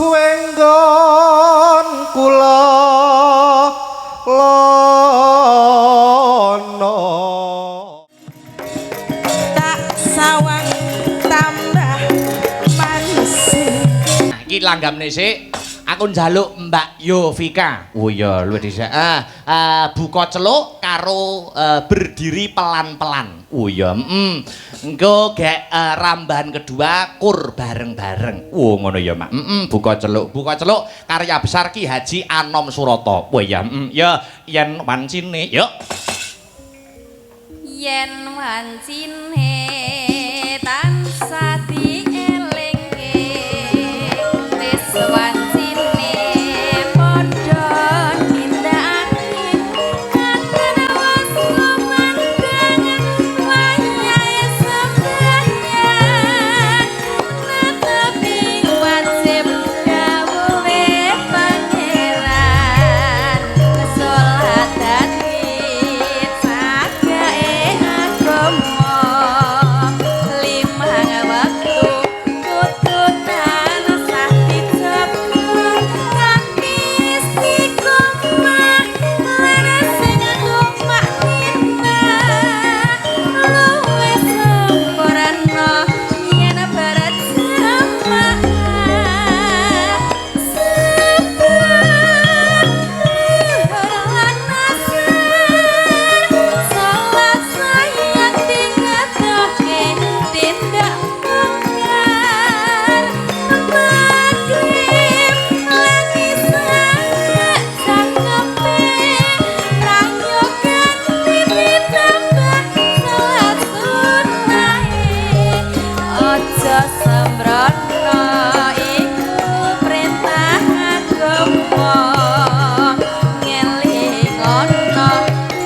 suwe nggon kula lono tak sawang tambah manis. Iki langgamne sik aku njaluk Mbak Yovika. Oh iya luwih dhisik. Buka celuk karo berdiri pelan-pelan. Oh iya, engko gek rambahan kedua kur bareng-bareng. Oh ngono ya, Mak. Buka celuk karya besar Ki Haji Anom Surata. Oh iya, ya yen wancine, yuk. Yen wancine tansah dielingke wis wancine padha nindakake kangen was lumandang wayahe sembahyang netepi wajib gawuhe pangeran kesolat dadi cagake agama limang waktu kudu tansah dijaga kanthi istiqomah lan sing tumak nina luwih sempurna yen barat jamaah salat sayang dingatoke tindak mungkar magrib lan isya cangkepe prayogan ditambah salat sunahe aja sembrono iku perintah agama ngelingono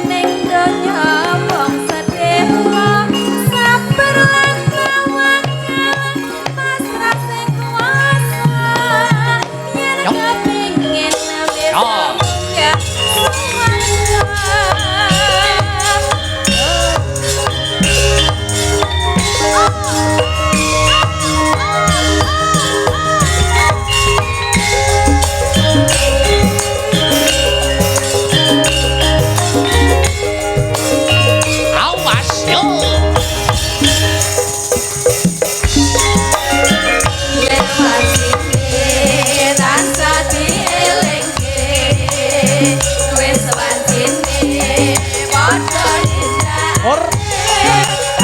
ning donya wong sedewa sabar lan tawakal pasrah sing kuwasa yen kepingin ya Awas yo. yen wancine tansah dielingke wis wancine padha nindakake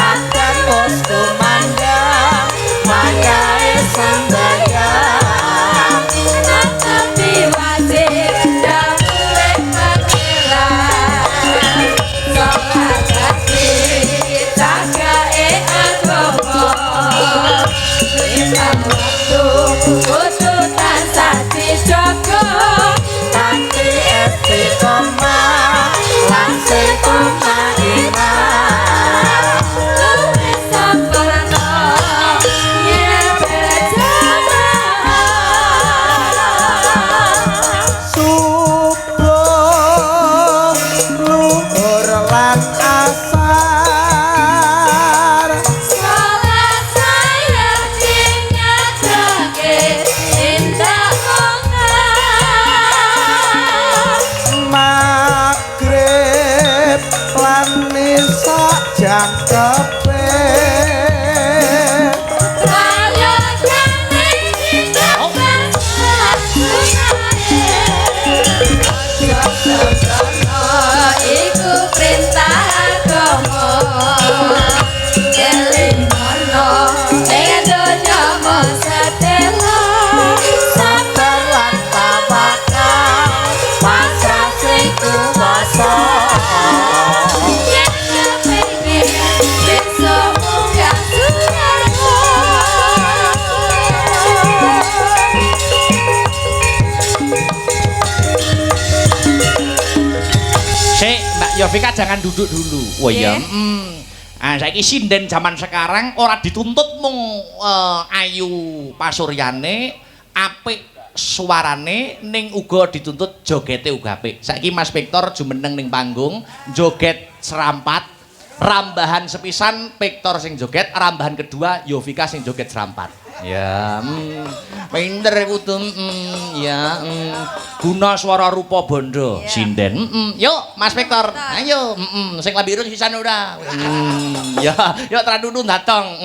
akan bos kumandang wayahe sembahyang netepi wajib gawuhe pangeran salat dadi cagake agama limang waktu kudu tansah dijaga kanthi istiqomah lan sing tumak nina luwih sempurna yen berjamaah subuh luhur lan asar salat sayang dingatake tindak mungkar magrib lan isya jangkepe prayogan tindak sunahe aja sembrono iku perintah agama elingono ing donya mung sedelo sabar lan tawakal pasrah sing kuwasa yen kepingin besok munggah swarga. Sik, Mbak Yovika jangan duduk dulu. Oh iya. Saiki sinden zaman sekarang ora dituntut mung ayu pasuryane, apik suarane ning uga dituntut jogete uga apik. Saiki Mas Victor jumeneng ning panggung, joget serampat Rambahan sepisan Victor sing joget, rambahan kedua Yovika sing joget serampat. Ya, pinter kudu ya, guna swara rupa bondo sinden. Yuk Mas Victor, ayo sing lambi irung sisan ora. Ya, yuk Trandunu datang.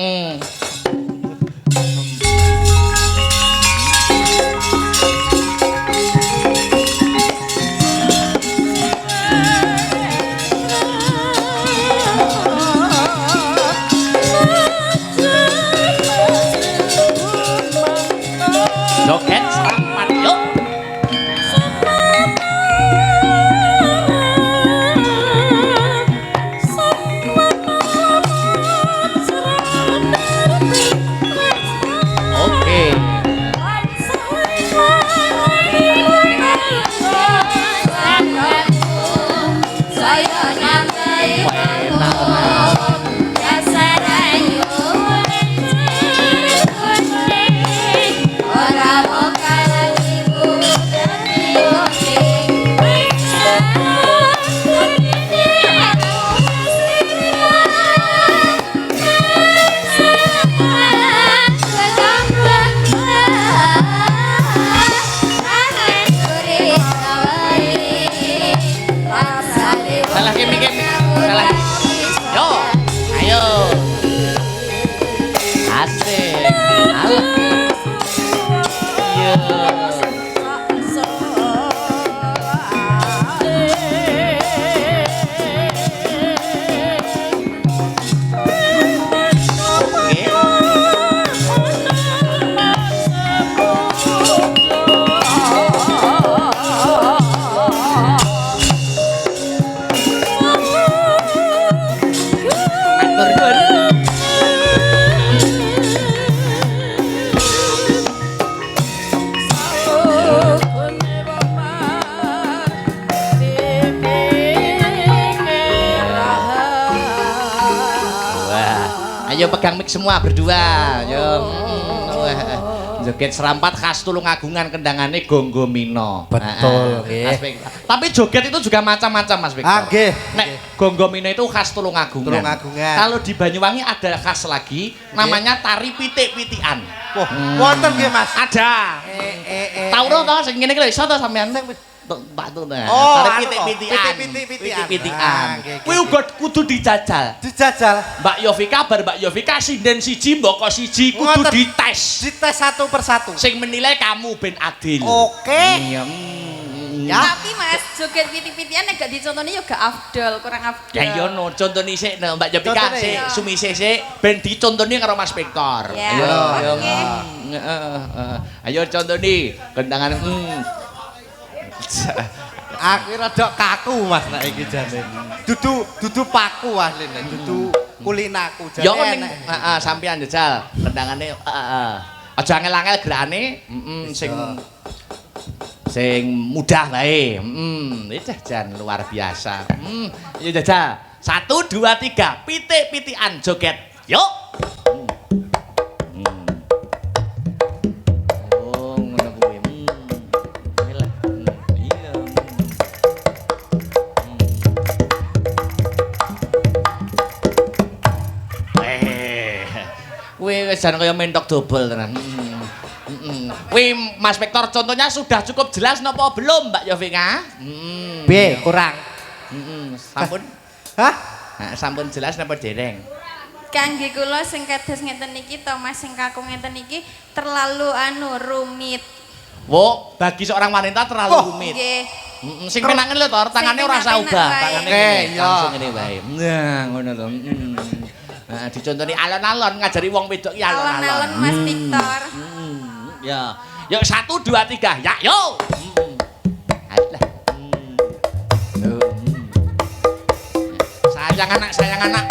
Joget serampat yuk. Oke. Saya nyampai Salah kimi. Salah. Yo. Ayo. Asik. Alah. Yo. Ayo pegang mic semua berdua. Yo. Joget serampat khas Tulungagungan kendangane Gonggo Mino. Betul, Mas Victor. Tapi joget itu juga macam-macam Mas Victor. Nggih. Nek Gonggo Mino itu khas Tulungagungan. Tulungagungan. Kalau di Banyuwangi ada khas lagi namanya tari pitik-pitikan. Wah, wonten nggih Mas. Ada. Tahu to sing ngene iki lho iso to sampean Pak tuh nah. Oh, Tari pitik-pitikan. Pitik-pitikan. Kuwi uga kudu dijajal. Dijajal. Mbak Yovika bar Mbak Yovika sinden siji mboko siji kudu Ngoten. dites. Dites satu persatu. Sing menilai kamu ben adil. Oke. Iya. Ya. Tapi Mas, joget pitik-pitikan nek gak dicontoni ya gak afdol, kurang afdol. Ya iya no, contoni sik no, Mbak Yovika Contone. sik, sumise sik ben dicontoni karo Mas Victor. Ya, Ayo, ayo. oke. Ayo contoni kendangan. Aku rada kaku Mas nek iki jane. Dudu paku asline, dudu kulinaku jane. Ya ning sampean jajal kendangane aja angel-angel gerakane, sing mudah wae. Itu jan luar biasa. Yo jajal. 1 2 3 pitik-pitikan joget. Yuk. Oh, ngono kuwi. Iya. Kuwi wis jan kaya mentok dobel tenan. Kuwi Mas Victor contohnya sudah cukup jelas napa belum Mbak Yovika? Piye, kurang? Sampun. Hah? Nah, sampun jelas napa dereng? Kangge kula sing kados ngeten iki to Mas sing kakung ngeten iki terlalu rumit. Wo, bagi seorang wanita terlalu rumit. Nggih. Sing penangan lho to, tangane ora usah penak-penak ubah, wae. tangane Oke, ngene, ya. langsung ngene wae. Nah, ngono lho. Nah, dicontoni alon-alon ngajari wong wedok ki Alon-alon alon-alon. Mas Victor. Ya. Yuk 1 2 3. Ya, yo. Alah. Sayang anak, sayang anak.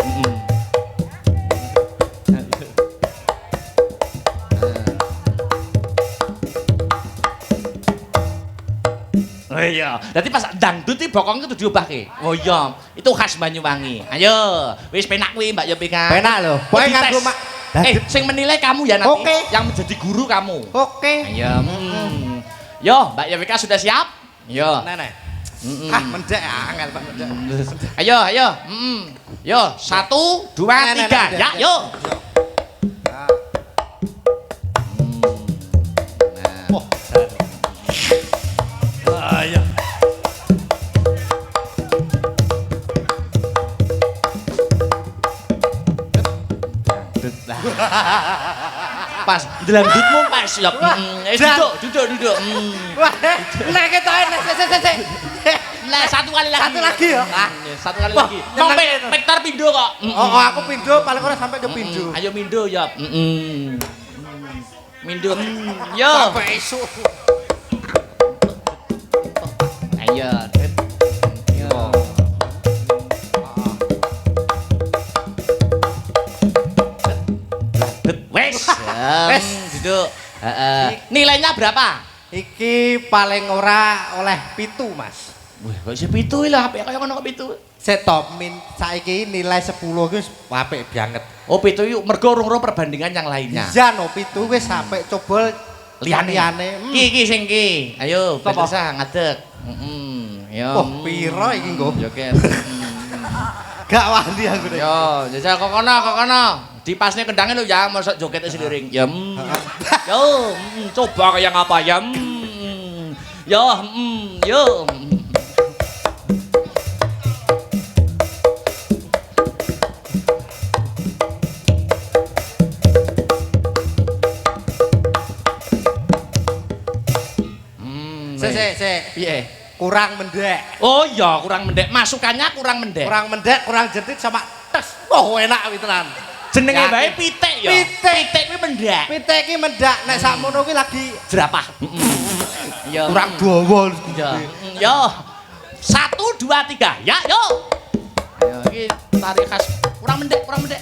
Oh iya, jadi pas dangdut iki bokong itu diubahke. Oh iya, itu khas Banyuwangi. Ayo, wis penak kuwi Mbak Yovika. Penak lho. Pokoke nganggo mak. Sing menilai kamu ya nanti, Oke. yang menjadi guru kamu. Oke. Ayo. Yo, Mbak Yovika sudah siap? Yo. Nenek. Ah, mendek angel Pak mendek. Ayo, ayo. Yo, 1 2 3. Ya, yo. Oh. Ayo. Pas dangdutmu pas ya. Duduk. Wah, nek ketoke nek sik. Nah, satu kali lagi. Satu lagi ya? Satu kali lagi. Kok Pektor pindho kok. Oh, aku pindho paling ora sampai ke pindho. Ayo mindo ya. Mindo. Yo. Sampai esuk. Ayo. Yo. Wes. Wes. Duduk. Nilainya berapa? Iki paling ora oleh 7, Mas. Wah, kok isih 7 lah, apik kaya ngono kok 7. Setop min saiki nilai 10 wis apik banget. Oh, 7 yuk mergo urung perbandingan yang lainnya. Iya no 7 wis sampai coba Liyane. Ki sing ki. Ayo, Apa? bisa ngadeg. Yo. Wah, piro iki nggo? Joget. Gak wani aku deh. Yo, jajal kok kono. Dipasne kendangnya lo ya, mosok jogetnya sendiri. Ya. Yo, coba kayak ngapa ya. Yo, yo. Sik. Piye? Kurang mendek. Oh iya, kurang mendek. Masukannya kurang mendek. Kurang mendek, kurang jentit sama tes. Oh, enak kuwi tenan. Jenenge Yakin. bae pitik ya. Pitik. kuwi mendek. Pitik iki mendak nek sakmono kuwi lagi Jerapah. Ya. kurang dawa. Ya. Yo. 1 2 3. Ya, yo. Ayo iki tarik khas. Kurang mendek. Mendek.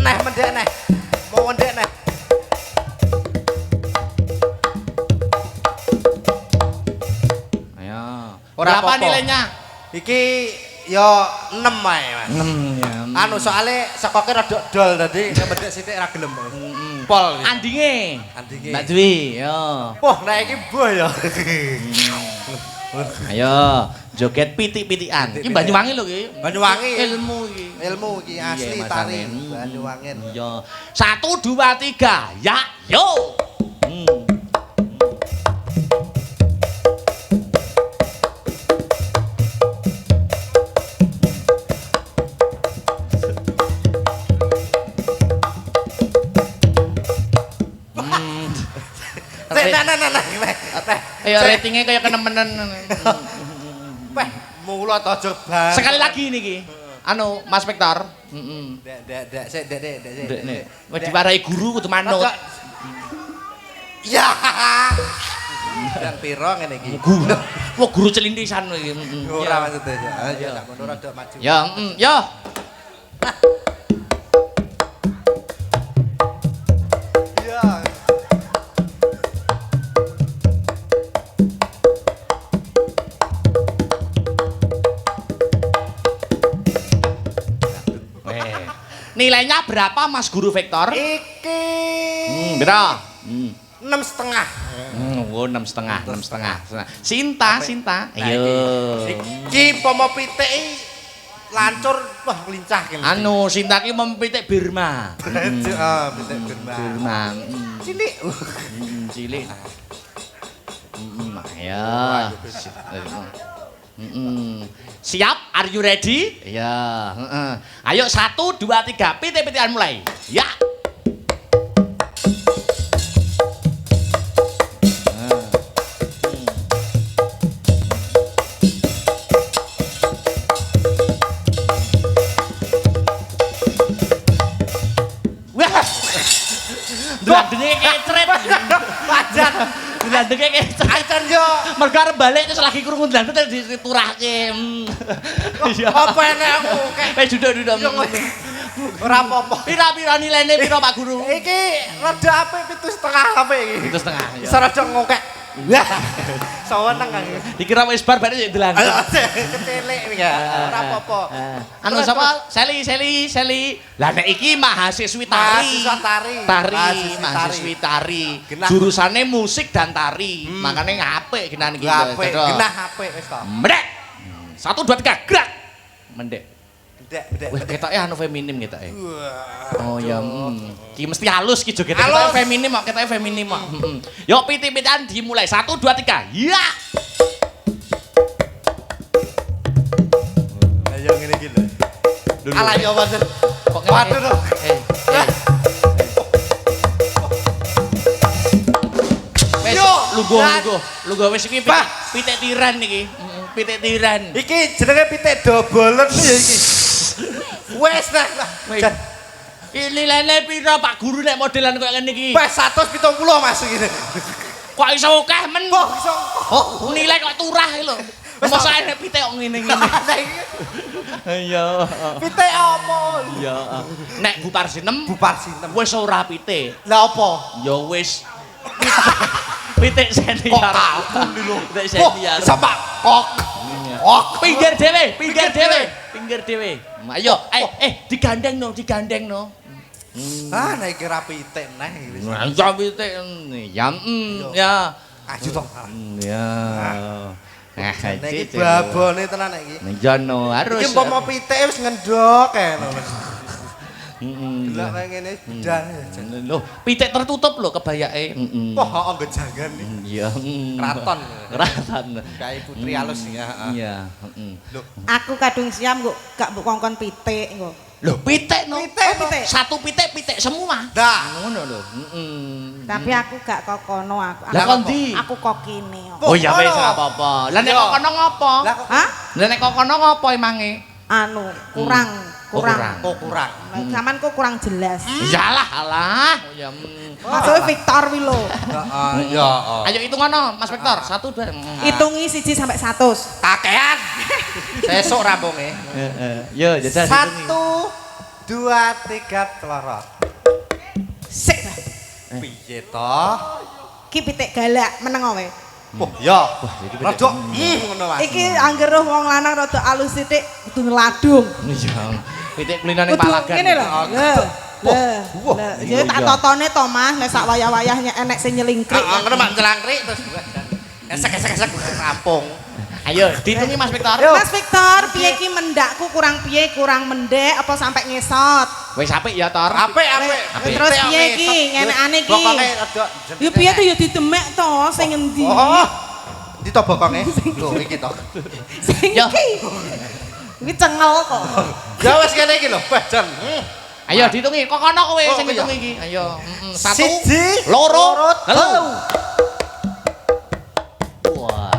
Neh mendek neh. Mau mendek neh. Ayo. Ora Berapa apa-apa. nilainya? Iki yo 6 ae, Mas. 6 ya. Anu soalnya sekoke rada dol tadi nek mendek sithik ra gelem. Pol. Andinge. Andinge. Mbak Dwi, yo. Wah, nek iki boh ya. Ayo, joget pitik-pitikan. Iki Banyuwangi lho iki. Banyuwangi. Ilmu iki. Ilmu iki asli Iya, tari Mas Banyuwangi. Iya. 1 2 3. Ya, yo. Nah. Teh. Ayo ratingnya kayak kenemenan. Weh, mula to coba. Sekali lagi niki. Anu, Mas Pektor. Dek, sik, dek. Dek nek wis diwarahi guru kudu manut. Ya. Dan piro ngene iki? Guru. Wah, guru celintisan iki. Ora maksudnya. Ya, tak ngono rada maju. Ya, yo. Ya. Nilainya berapa Mas Guru Vektor? Iki Berapa? 6,5. Oh, 6,5. Sinta. Ayo. Iki pomo pitik lancur wah lincah kene. Anu, Sinta ki mempitik Birma. Heeh, pitik Birma. Cilik. Cilik. Ayo. Siap? Are you ready? Iya. Ayo 1 2 3. Pitik-pitikan mulai. Ya. Dlandenge kecret. Wajan. Dlandenge kecret. Acan yo. Mergo arep balik terus lagi krungu dlandeng terus diturahke. Iya. Apa enek aku kek. Wis duduk. Ora apa-apa. Pira-pira nilaine pira Pak Guru? Iki rada apik 7,5 apik iki. 7,5 ya. Bisa rada ngokek. Wah. Saweneng Kang. Dikira wis bar bare yo delan. Kecilik ya. Ora apa-apa. Anu sapa? Seli. Lah nek iki mahasiswi tari. Mahasiswa tari. Mahasiswi tari. Genah. Jurusannya musik dan tari. Makane ngapik genan iki. Apik, genah apik wis to. Mendek. 1 2 3 gerak. Mendek. Bedek. Wih, ketoke anu feminim ketoke. Wah. Oh ya, ki mesti halus ki joget. Ketoke feminim kok, ketoke feminim kok. Yo pitik-pitikan dimulai. 1 2 3. Ya. Ayo ngene iki lho. Ala yo Mas. Kok Waduh lho. Wes lungguh wis iki pitik tiran iki. Pitik tiran. Iki jenenge pitik dobolen ya iki. Wes nah. Ini nilainya piro Pak Guru nek modelan kok ngene iki? Wes 170 Mas iki. Kok iso akeh men? Kok iso? Oh, nilai kok turah iki lho. Mosok nek pitik kok ngene-ngene. Iya. Pitik apa? Iya. Nek Bu Parsinem Buparsinem. wis ora pitik. Lah apa? Ya wis pitik senior. Kok aku lho. Pitik senior. Sama kok. Kok Pinggir dhewe. Ayo, digandeng no. Ah, nek kira pitik neh iki. Nah, ya pitik ya ya. Aju to. Ya. Nah, Nek iki babone tenan nek iki. Ya no, harus. Iki umpama pitik wis ngendhok kae lho. Heeh. Lah kaya ngene bedal. Loh, pitik tertutup lho kebayake. Wah, kok anggo jangan nih. Iya. Kraton. Kraton. Kayak putri halus ya. Iya, Loh, Aku kadung siam kok gak mbok kongkon pitik kok. Loh, pitik no. Pitik, pitik. Satu pitik semua. dah. Ngono lho. Tapi aku gak kokono aku. Lah kon ndi? Aku kokine kok. Oh ya wis Kokono. ora apa-apa. Lah nek Iya. kok kono ngopo? Lah kok Hah? Lah nek kok kono ngopo emange? Anu, kurang. kurang. kok kurang? Zaman kok kurang jelas. Iyalah, alah. Oh ya. Maksudnya Victor wi lho. Heeh, ya. Ayo hitung ngono, Mas Victor. 1 2. Hitungi 1 sampai 100. Kakean. Sesuk rampunge. Yo jajal 1 2 3 telorot. Sik lah. Piye toh? Ki pitik galak meneng wae. Oh, ya. jadi pitik. Rada ngono Mas. Iki angger roh wong lanang rada alus sithik kudu ngeladung. Iya. Pitik kuliner ning Kudu Palagan. ngene lho. Lah. Ya tak iya. totone to Mas, nek sak wayah-wayahnya enek sing nyelingkrik. Heeh, ngono mak celangkrik terus esek rampung. Ayo, dihitungi Mas Victor. Yo. Mas Victor, piye ki mendakku kurang piye, kurang mendek apa sampai ngesot? Wis apik ya, Tor. Apik. Terus piye ki, ngenekane ki? Bokonge rada Ya piye to ya didemek to sing endi? Oh. Ndi to bokonge? Lho iki to. Sing Ya. iki. Iki cengel kok. Ya wis kene iki lho, Bajan. Ayo dihitungi, kok kono kowe Oh, sing iya. ngitung iki. Ayo, 1 Siji, 2 loro, 3. telu. Wah.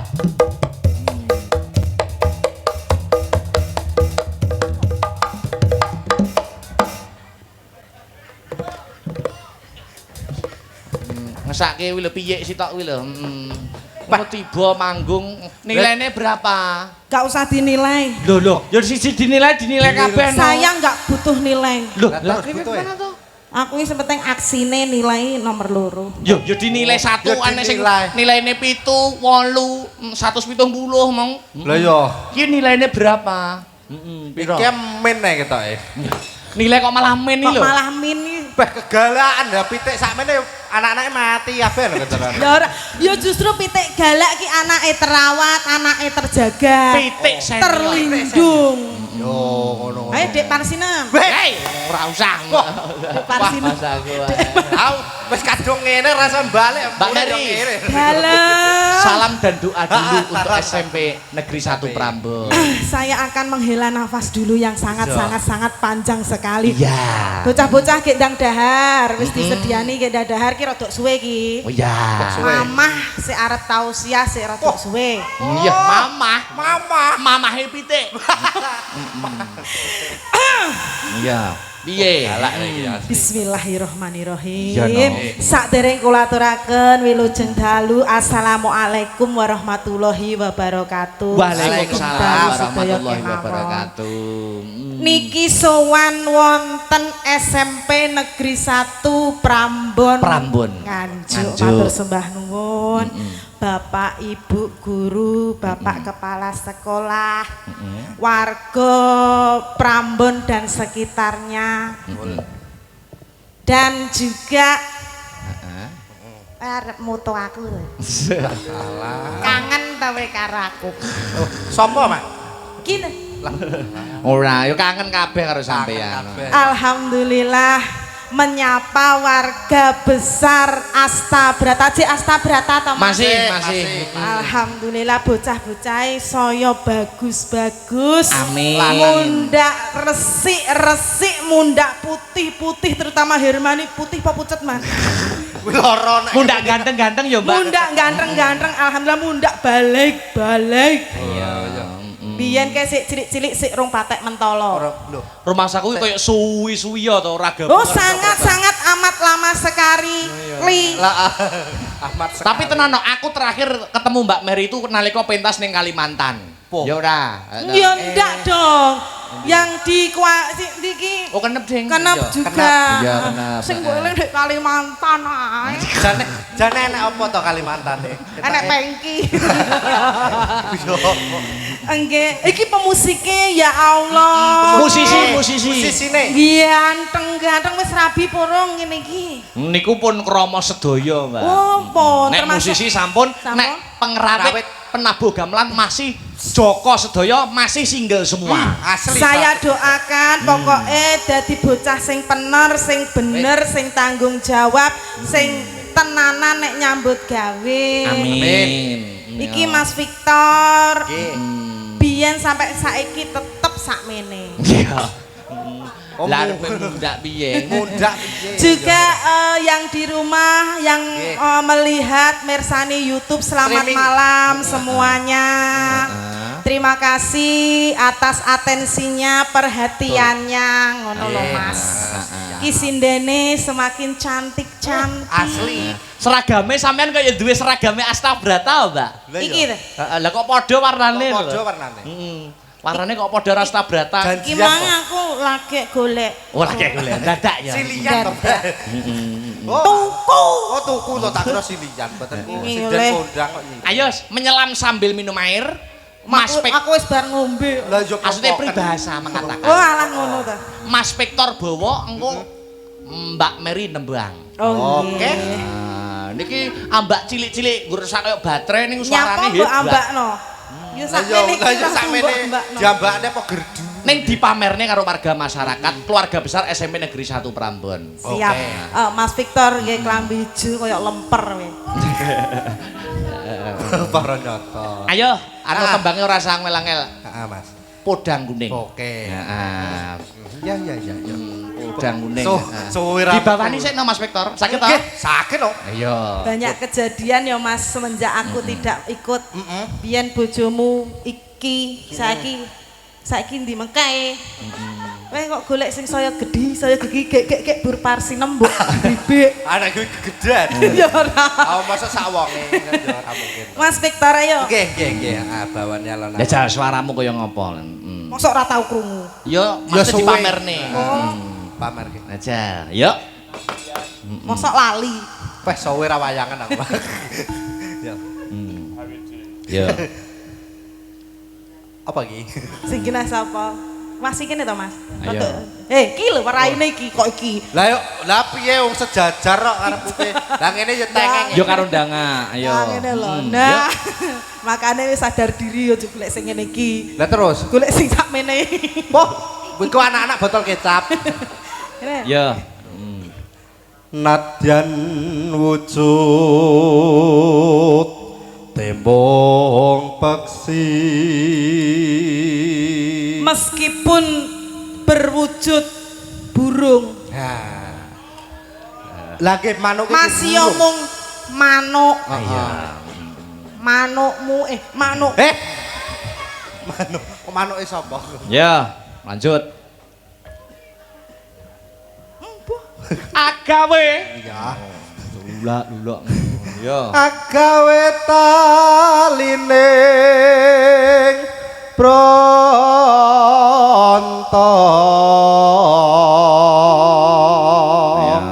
Ngesake kuwi lho piye sitok kuwi lho. Kok tiba manggung nilaine berapa? Gak usah dinilai. Loh, ya siji dinilai kabeh no. Saya nggak butuh nilai. Loh, Lah, lah terus iki butuh ya? gimana to? Aku ini sepenting aksine nilai nomor loro. Yo dinilai 1 Yo ane sing dinilai. nilaine 7, 8, 170 mong. Lah yo. Ki nilaine berapa? Piro? Iki men nek ketoke. Nilai kok malah men iki Kok lho. malah mini. Bah kegalaan ya pitik sakmene anak-anake mati kabeh lho keteran. Ya ora, ya justru pitik galak ki anake terawat, anake terjaga. Pitik senior. Terlindung. Yo ngono. Ayo Dek Parsinem. Hei, ora usah. Dek Parsinem. Masa gua. Au, wis kadung ngene rasa balik. Mbak Mulai yo Heri. ngene. Dalam. Salam dan doa dulu untuk SMP Negeri 1 Prambon. Saya akan menghela nafas dulu yang sangat panjang sekali. Iya. Bocah-bocah ki ndang dahar, wis disediani ki ndang dahar ki rada suwe ki. Oh iya. Suwe. Mamah sik arep tausiah sik rada suwe. Iya, mamah. Mama. Mamahe pitik. Iya. Piye? Galak iki ya. Bismillahirrahmanirrahim. Ya, no. Sadereng kula aturaken wilujeng dalu Assalamualaikum warahmatullahi wabarakatuh. Waalaikumsalam Dalu sedaya warahmatullahi kemawon. wabarakatuh. Niki sowan wonten SMP Negeri 1 Prambon. Prambon. Nganjuk Nganjuk. matur sembah nuwun. Bapak Ibu guru, Bapak kepala sekolah, warga Prambon dan sekitarnya, dan juga arep moto aku lho. Kangen ta kowe karo aku. Oh, sapa, Mak? Gini. Ora, yo kangen kabeh karo sampean. Alhamdulillah menyapa warga besar Astabrata. Astabrata to Mas? Masih. Alhamdulillah bocah-bocah saya bagus-bagus. Amin. Mundak resik-resik, mundak putih-putih, terutama Hermani putih apa pucet Mas? Loro nek. Mundak ganteng-ganteng yo, Mbak. Mundak ganteng-ganteng, alhamdulillah mundak balik-balik. Iya. Biyen kae sik cilik-cilik sik rong patek mentolo. Lho. Rumah saku koyo suwi-suwi ya to ora Oh, sangat-sangat amat lama sekali. Li. Lah Ahmad sekali. Tapi tenan no, aku terakhir ketemu Mbak Mary itu nalika pentas ning Kalimantan. Po. Ya ora. Ya ndak dong. Yang di iki Oh kenep ding. kenep Iya, juga. Iya, kenep. Sing boleh di Kalimantan ae. Jane enek apa to Kalimantan e? Enek pengki. Yo. Enggak, iki pemusike ya Allah. Musisine. Ganteng wis rabi porong ngene iki. Niku pun krama sedaya, Mbak. Oh, pun Nek musisi sampun, nek pengrawit penabuh gamelan masih Joko sedaya masih single semua. Asli. Saya doakan pokoknya dadi bocah sing pener, sing bener, sing tanggung jawab, sing tenanan nek nyambut gawe. Amin. Iki Mas Victor. Nggih. Biyen sampai saiki tetep sakmene. Iya. Oh, Lah ndak piye. Mundak piye? Juga yang di rumah yang melihat Mersani YouTube selamat Streaming. malam semuanya. Terima kasih atas atensinya, perhatiannya, ngono lho Mas. Ki sindene semakin cantik-cantik. Asli. Seragame sampean kaya duwe seragame Astabrata, Mbak. Iki lho. Heeh, lah kok padha warnane lho. Padha warnane. Heeh. Warnane kok padha Astabrata. Iki mang aku lagi golek. Oh, lagi golek dadak ya. Silian to. Oh, Tuku. oh tuku to tak kira silian mboten. Ini Sinden oleh. kondang kok iki. Ayo menyelam sambil minum air. Mas Pek Aku wis bar ngombe. Lah yo maksudnya kepoken. peribahasa mengatakan. Oh, alah ngono ta. Mas Victor Bowo engko Mbak Mary nembang. Oh, Oke. nggih. Nah, niki ambak cilik-cilik ngrusak kaya baterai ning Nyapa suarane mbok hebat. ambakno. Yo Lah yo sakmene lah yo sakmene diambakne apa gerdu. Ning dipamerne karo warga masyarakat, keluarga besar SMP Negeri 1 Prambon. Siap. Mas Victor nggih klambi ijo kaya lemper kowe. Para nyoto. Ayo, anu tembangnya ora usah ngel-ngel. Heeh, Mas. Podang kuning. Oke. Heeh. Ya. Podang kuning. Suwe ra. Dibawani sik no Mas Victor. Sakit to? Nggih, sakit to. Ayo. Banyak kejadian ya Mas semenjak aku tidak ikut. Biyen bojomu iki saiki ndi mengkae. Kowe kok golek sing saya gedhi, saya gigi gek bur parsi nembuk bibik. Anak gue kegedean. Ya ora. Oh, masa sawonge kan yo ora mungkin. Mas Victor ayo. Nggih. Ah, bawane alon. Ya jal suaramu kaya ngopo. Mosok ora tau krungu. Yo, Ya mesti suwe. dipamerne. Oh, Pamer ki. Aja. Yo. mosok lali. Wes suwe ra wayangan aku. Ya. Yo. Apa ki? Sing kena sapa? Masih kene to, Mas? Ayo. Ki lho raine iki kok iki. Lah yo, lah piye wong sejajar kok arep putih. Lah ngene yo tengeng. Yo karo ndanga. Ayo. Nah, ngene lho. Nah, makane wis sadar diri yo golek sing ngene iki. Lah terus, Golek sing sakmene. poh, iku anak-anak botol kecap. Ngene. Yo. Nadyan wujud tembong peksi. Meskipun berwujud burung, Lagi manuk iki. masih omong manuk. Iya. Manukmu manuk. Manuk. Kok manuke sapa? Ya, lanjut. Agawe. Iya. Lula. Yo. Agawe talining bronto.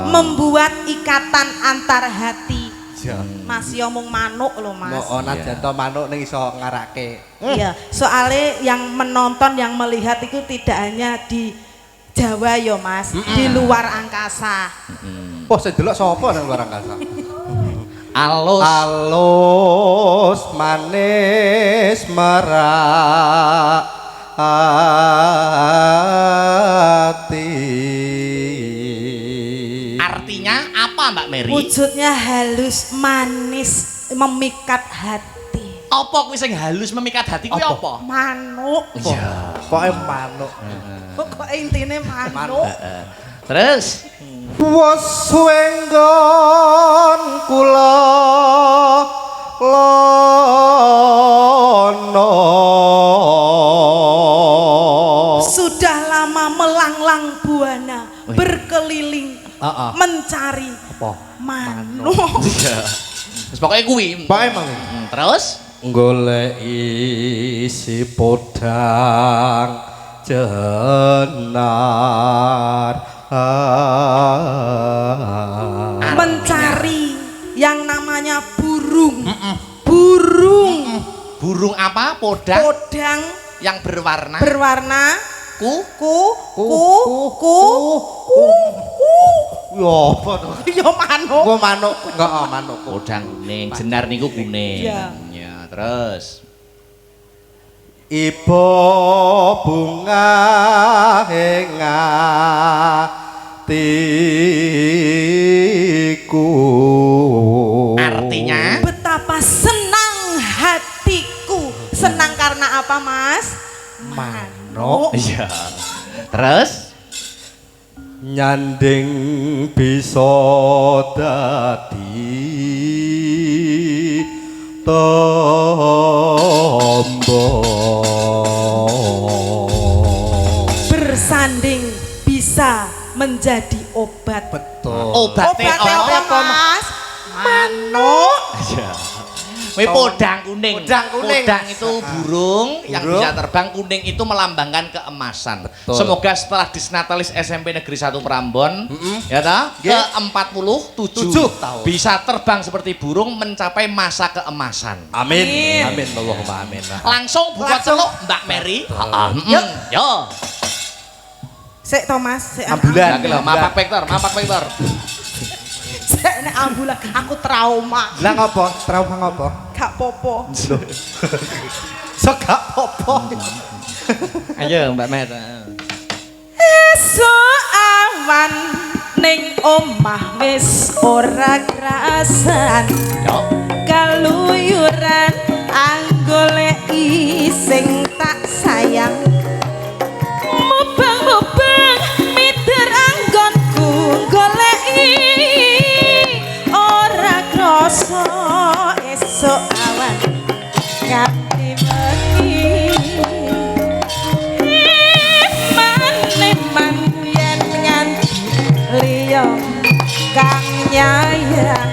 Membuat ikatan antar hati. Iya. Masih omong manuk lho Mas. Oh, najan to manuk ning iso ngarake. Iya, soalnya yang menonton, yang melihat itu tidak hanya di Jawa ya Mas, di luar angkasa. Oh, sing delok sapa nang luar angkasa? Alus. Alus manis merak hati. Artinya apa Mbak Mary? Wujudnya halus, manis, memikat hati. Apa kuwi sing halus memikat hati kuwi apa? Manuk. Iya. Pokoke manuk. Pokoknya intinya manuk. Terus Wes wenggon kula lono. Sudah lama melanglang buana, berkeliling, mencari manuk. iya. Terus pokoknya kuwi. Pokoke mang. Terus Golek isi podang jenar. Mencari yang namanya burung. Burung. burung apa? Podang Podang yang berwarna berwarna ku Yo apa to? ya manuk. Gua manuk, enggak manuk. podang kuning, jenar niku kuning. Iya. Ya, terus Ibu bunga hatiku. artinya Betapa senang hatiku. Senang karena apa, Mas? Manuk. iya. Terus Nyanding bisa dadi tombo. Bersanding bisa menjadi obat. Betul. obatnya Obatnya apa, Mas? Manuk. Iya. Kuwi podang kuning. Podang kuning. Podang itu burung yang Burung. bisa terbang, kuning itu melambangkan keemasan. Betul. Semoga setelah Disnatalis SMP Negeri 1 Prambon, ya ta, Nggih. ke-47 tahun. bisa terbang seperti burung mencapai masa keemasan. Amin. Amin. Allahumma amin. Langsung buka Langsung. celuk Mbak Mary. Yuk. Yo. Sik Thomas, sik Ambulan. Lagi lho, mapak Vektor, mapak Vektor. Sik nek ambulan aku trauma. Lah ngopo? Trauma ngopo? Gak popo. Sok gak apa-apa. Ayo Mbak Mer. Esuk awan ning omah wis ora krasan. Yo. Kaluyuran anggoleki sing tak sayang. Mubang-mubang mider anggonku goleki ora krasa esuk awan nganti bengi. Man yen nganti liya kang nyayang